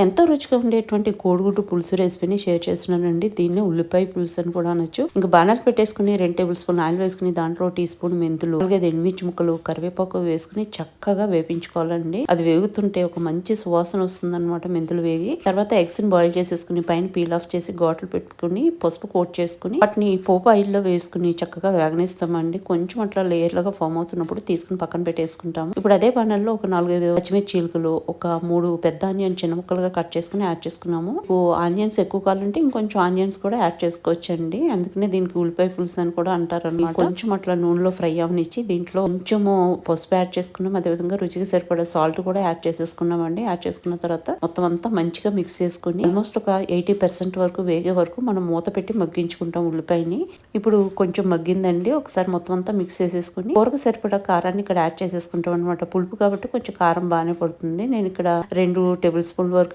ఎంతో రుచిగా ఉండేటువంటి కోడిగుడ్డు పులుసు రెసిపీని షేర్ చేస్తున్నానండి. దీన్ని ఉల్లిపాయ పులుసు అని కూడా అనొచ్చు. ఇంకా బాణాలు పెట్టేసుకుని 2 టేబుల్ స్పూన్ ఆయిల్ వేసుకుని దాంట్లో టీ స్పూన్ మెంతులు, 4-5 ఎండుమిర్చి ముక్కలు, కరివేపాకు వేసుకుని చక్కగా వేపించుకోవాలండి. అది వేగుతుంటే ఒక మంచి సువాసన వస్తుందన్నమాట. మెంతులు వేగి తర్వాత ఎగ్స్ ని బాయిల్ చేసేసుకుని పైన పీల్ ఆఫ్ చేసి ఘాట్లు పెట్టుకుని పసుపు కోట్ చేసుకుని వాటిని పోపు ఆయిల్ లో వేసుకుని చక్కగా వేగనిస్తామండి. కొంచెం అట్లా లేయర్ లాగా ఫామ్ అవుతున్నప్పుడు తీసుకుని పక్కన పెట్టేసుకుంటాము. ఇప్పుడు అదే బాణల్లో ఒక 4-5 పచ్చిమిర్చి చీలికలు, ఒక 3 పెద్ద ఆనియన్ చిన్న ముక్కలు కట్ చేసుకుని యాడ్ చేసుకున్నాము. ఆనియన్స్ ఎక్కువ కావాలంటే ఇంకొంచెం ఆనియన్స్ కూడా యాడ్ చేసుకోవచ్చండి. అందుకనే దీనికి ఉల్లిపాయ పులుసు అని కూడా అంటారు అన్నమాట. కొంచెం అట్లా నూనెలో ఫ్రై అవనిచ్చి దీంట్లో కొంచెము పసుపు యాడ్ చేసుకున్నాం. అదేవిధంగా రుచికి సరిపడా సాల్ట్ కూడా యాడ్ చేసేసుకున్నామండి. యాడ్ చేసుకున్న తర్వాత మొత్తం అంతా మంచిగా మిక్స్ చేసుకుని ఆల్మోస్ట్ ఒక 80% వరకు వేగే వరకు మనం మూత పెట్టి మగ్గించుకుంటాం ఉల్లిపాయని. ఇప్పుడు కొంచెం మగ్గిందండి. ఒకసారి మొత్తం అంతా మిక్స్ చేసేసుకుని కూరకు సరిపడా కారాన్ని ఇక్కడ యాడ్ చేసేసుకుంటాం అనమాట. పులుపు కాబట్టి కొంచెం కారం బాగానే పడుతుంది. నేను ఇక్కడ 2 టేబుల్ స్పూన్ వరకు